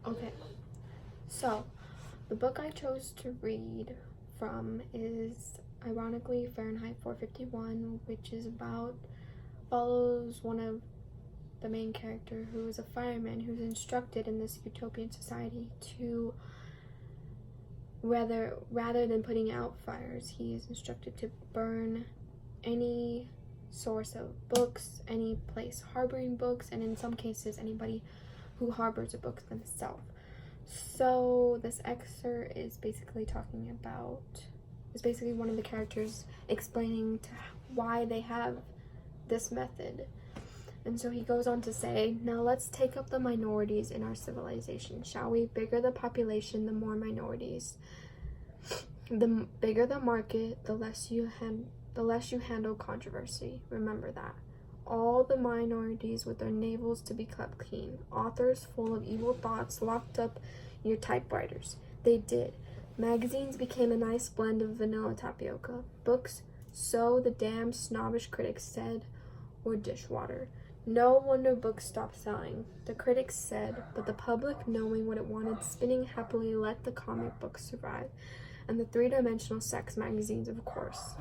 Okay, so the book I chose to read from is ironically Fahrenheit 451, which is about follows one of the main character who is a fireman who's instructed in this utopian society to rather than putting out fires, he is instructed to burn any source of books, any place harboring books, and in some cases anybody who harbors a book themselves. So this excerpt is basically one of the characters explaining why they have this method. And so he goes on to say, now let's take up the minorities in our civilization, shall we? Bigger the population, the more minorities. The bigger the market, the less you handle controversy. Remember that. All the minorities with their navels to be kept clean. Authors full of evil thoughts locked up your typewriters. They did. Magazines became a nice blend of vanilla tapioca. Books, so the damn snobbish critics said, were dishwater. No wonder books stopped selling, the critics said, but the public, knowing what it wanted, spinning happily, let the comic books survive. And the three-dimensional sex magazines, of course.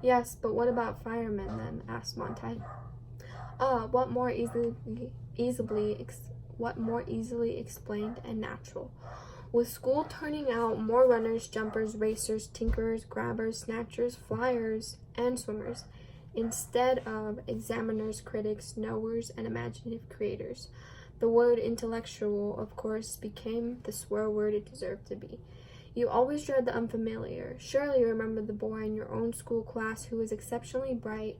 Yes, but what about firemen then? Asked Montag. What more easily explained and natural. With school turning out more runners, jumpers, racers, tinkerers, grabbers, snatchers, flyers, and swimmers, instead of examiners, critics, knowers, and imaginative creators. The word intellectual, of course, became the swear word it deserved to be. You always dread the unfamiliar. Surely you remember the boy in your own school class who was exceptionally bright,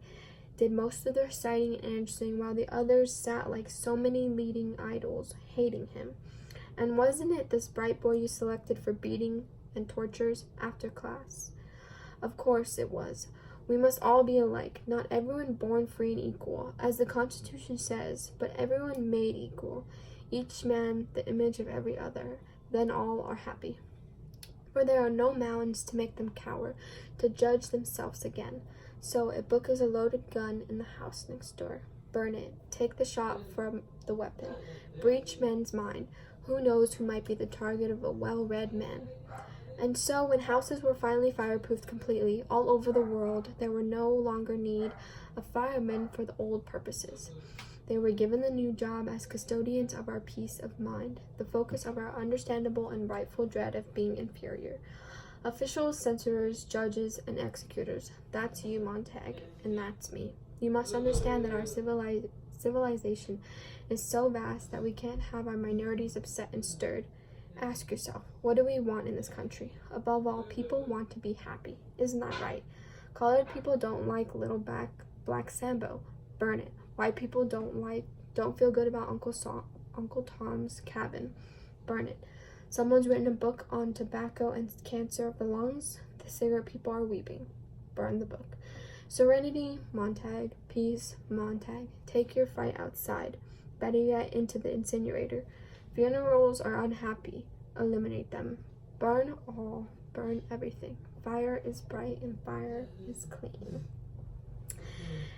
did most of the reciting and answering, while the others sat like so many leading idols, hating him. And wasn't it this bright boy you selected for beating and tortures after class? Of course it was. We must all be alike, not everyone born free and equal, as the Constitution says, but everyone made equal, each man the image of every other. Then all are happy. For there are no mountains to make them cower, to judge themselves again. So a book is a loaded gun in the house next door. Burn it. Take the shot from the weapon. Breach men's mind. Who knows who might be the target of a well-read man? And so when houses were finally fireproofed completely all over the world, there were no longer need of firemen for the old purposes. They were given the new job as custodians of our peace of mind, the focus of our understandable and rightful dread of being inferior. Officials, censors, judges, and executors. That's you, Montag, and that's me. You must understand that our civilization is so vast that we can't have our minorities upset and stirred. Ask yourself, what do we want in this country? Above all, people want to be happy. Isn't that right? Colored people don't like little black Sambo. Burn it. White people don't feel good about Uncle Tom's Cabin. Burn it. Someone's written a book on tobacco and cancer of the lungs. The cigarette people are weeping. Burn the book. Serenity, Montag. Peace, Montag. Take your fight outside. Better yet, into the incinerator. Funerals are unhappy. Eliminate them. Burn all. Burn everything. Fire is bright and fire is clean.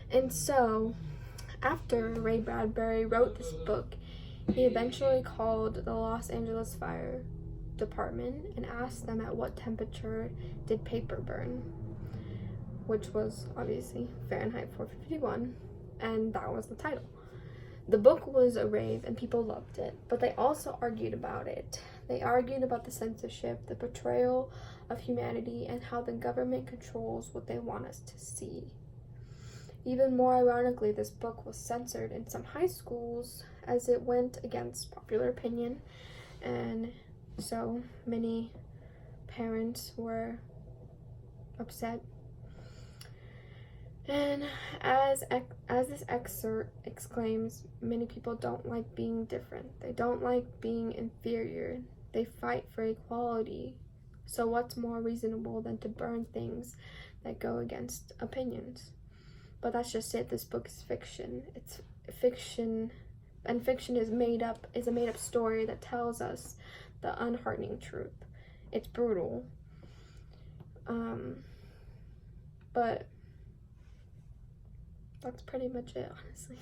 And so, after Ray Bradbury wrote this book, he eventually called the Los Angeles Fire Department and asked them at what temperature did paper burn, which was obviously Fahrenheit 451, and that was the title. The book was a rave and people loved it, but they also argued about it. They argued about the censorship, the portrayal of humanity, and how the government controls what they want us to see. Even more ironically, this book was censored in some high schools as it went against popular opinion, and so many parents were upset. And as this excerpt exclaims, many people don't like being different. They don't like being inferior. They fight for equality. So what's more reasonable than to burn things that go against opinions? But that's just it. This book is fiction. It's fiction, and fiction is a made-up story that tells us the unheartening truth. It's brutal. But that's pretty much it, honestly.